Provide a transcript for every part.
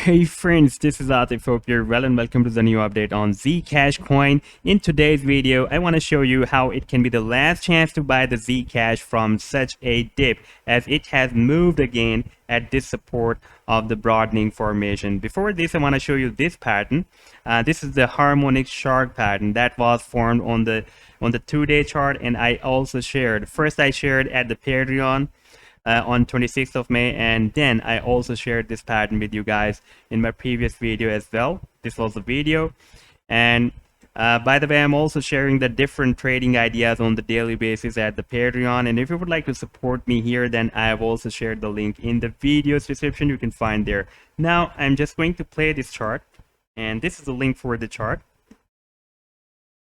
Hey friends, this is Atif. Hope you're well and welcome to the new update on Zcash coin. In today's video, I want to show you how it can be the last chance to buy the Zcash from such a dip, as it has moved again at this support of the broadening formation. Before this, I want to show you this pattern. This is the harmonic shark pattern that was formed on the 2-day chart, and I also shared. First, I shared at the Patreon on 26th of May, and then I also shared this pattern with you guys in my previous video as well. This was the video, and by the way, I'm also sharing the different trading ideas on the daily basis at the Patreon, and if you would like to support me here, then I have also shared the link in the video's description. You can find there. Now I'm just going to play this chart, and this is the link for the chart.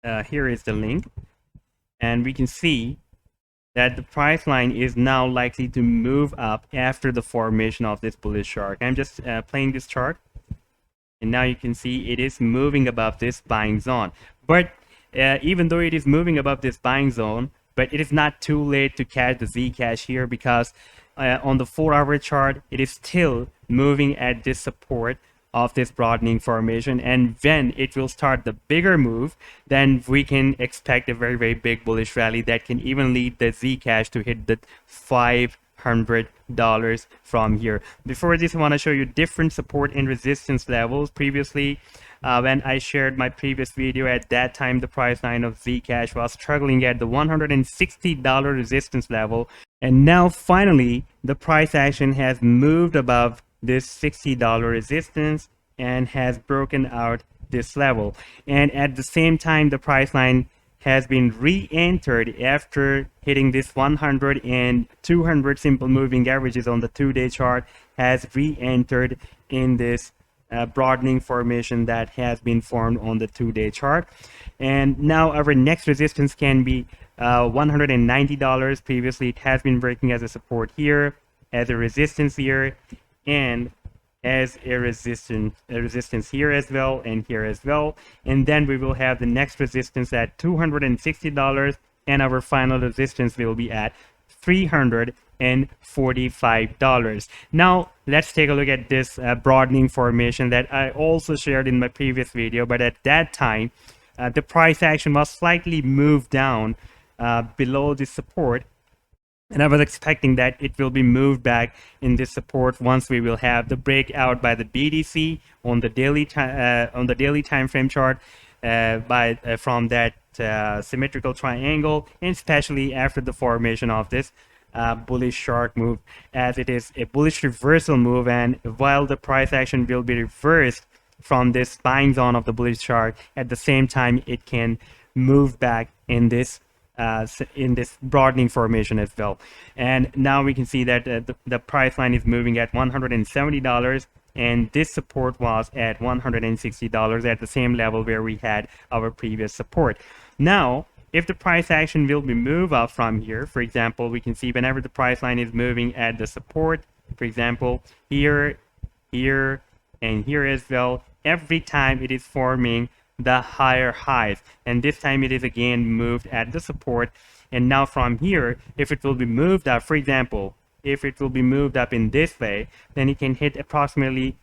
Here is the link, and we can see that the price line is now likely to move up after the formation of this bullish shark. I'm just playing this chart, and now you can see it is moving above this buying zone. But even though it is moving above this buying zone, but it is not too late to catch the Zcash here, because on the 4-hour chart, it is still moving at this support of this broadening formation, and when it will start the bigger move, then we can expect a very big bullish rally that can even lead the Zcash to hit the $500 from here. Before this, I want to show you different support and resistance levels. Previously, when I shared my previous video, at that time the price line of Zcash was struggling at the $160 resistance level, and now finally the price action has moved above this $60 resistance and has broken out this level, and at the same time the price line has been re-entered after hitting this 100 and 200 simple moving averages on the 2-day chart, has re-entered in this broadening formation that has been formed on the 2-day chart. And now our next resistance can be $190. Previously it has been breaking as a support here, as a resistance here, and as a resistance here as well, and here as well. And then we will have the next resistance at $260, and our final resistance will be at $345. Now let's take a look at this broadening formation that I also shared in my previous video, but at that time the price action was slightly moved down below the support, and I was expecting that it will be moved back in this support once we will have the breakout by the BTC on the daily time frame chart from that symmetrical triangle, and especially after the formation of this bullish shark move, as it is a bullish reversal move. And while the price action will be reversed from this buying zone of the bullish shark, at the same time it can move back in this broadening formation as well. And now we can see that the price line is moving at $170, and this support was at $160, at the same level where we had our previous support. Now if the price action will be move up from here, for example, we can see whenever the price line is moving at the support, for example here, and here as well, every time it is forming the higher highs, and this time it is again moved at the support. And now from here, if it will be moved up, for example, if it will be moved up in this way, then it can hit approximately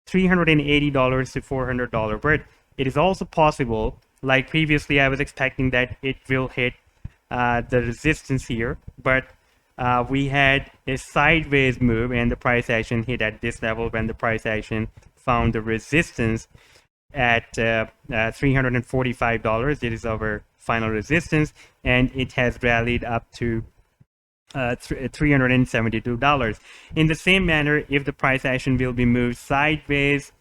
$380 to $400. But it is also possible, like previously I was expecting that it will hit the resistance here, but we had a sideways move and the price action hit at this level when the price action found the resistance at $345. It is our final resistance, and it has rallied up to $372. In the same manner, if the price action will be moved sideways,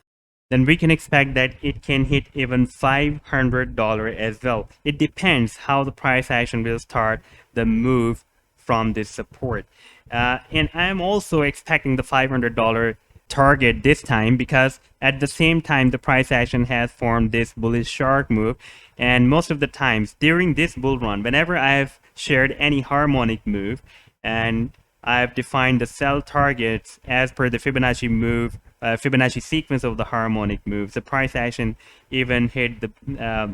then we can expect that it can hit even $500 as well. It depends how the price action will start the move from this support. And I'm also expecting the $500 target this time, because at the same time the price action has formed this bullish shark move, and most of the times during this bull run, whenever I've shared any harmonic move and I've defined the sell targets as per the Fibonacci move, Fibonacci sequence of the harmonic moves, the price action even hit the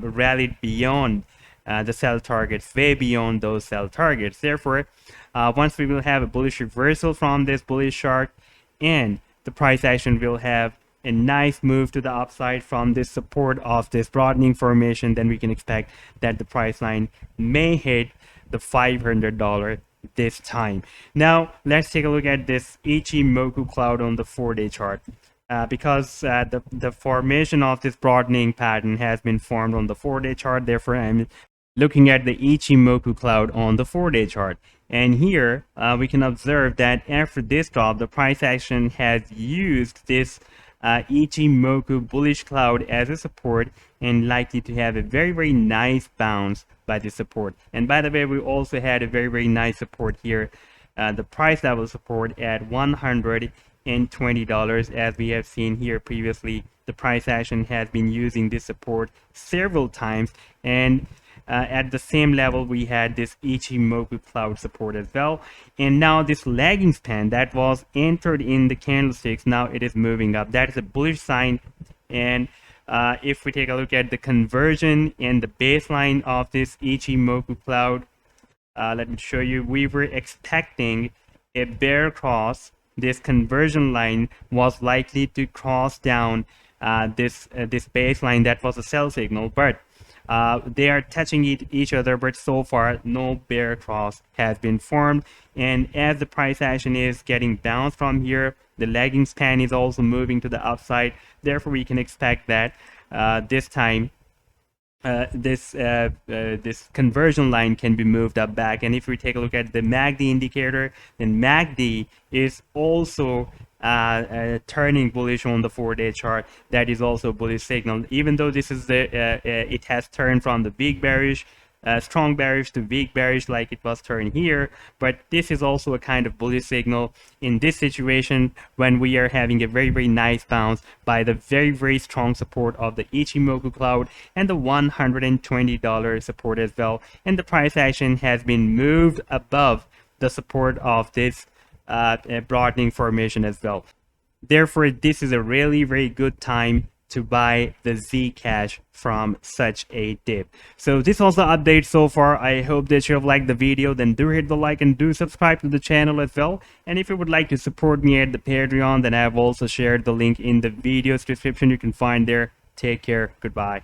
rallied beyond the sell targets, way beyond those sell targets. Therefore, once we will have a bullish reversal from this bullish shark, and the price action will have a nice move to the upside from this support of this broadening formation, then we can expect that the price line may hit the $500 this time. Now let's take a look at this Ichimoku cloud on the 4-day chart. Because the formation of this broadening pattern has been formed on the 4-day chart, therefore I'm looking at the Ichimoku cloud on the 4-day chart. And here we can observe that after this drop, the price action has used this Ichimoku bullish cloud as a support and likely to have a very nice bounce by this support. And by the way, we also had a very nice support here, the price level support at $120, as we have seen here previously. The price action has been using this support several times, and at the same level we had this Ichimoku cloud support as well. And now this lagging span that was entered in the candlesticks, now it is moving up. That is a bullish sign. And if we take a look at the conversion and the baseline of this Ichimoku cloud, let me show you. We were expecting a bear cross. This conversion line was likely to cross down this baseline that was a sell signal, but they are touching each other, but so far no bear cross has been formed. And as the price action is getting bounced from here, the lagging span is also moving to the upside. Therefore we can expect that this time this conversion line can be moved up back. And if we take a look at the MACD indicator, then MACD is also turning bullish on the 4-day chart. That is also a bullish signal, even though this is it has turned from the big bearish, strong bearish to weak bearish like it was turned here. But this is also a kind of bullish signal in this situation when we are having a very nice bounce by the very strong support of the Ichimoku cloud and the $120 support as well. And the price action has been moved above the support of this broadening formation as well. Therefore this is a really very good time to buy the Zcash from such a dip. So this was the update so far. I hope that you have liked the video. Then do hit the like and do subscribe to the channel as well. And if you would like to support me at the Patreon, then I have also shared the link in the video's description. You can find there. Take care. Goodbye.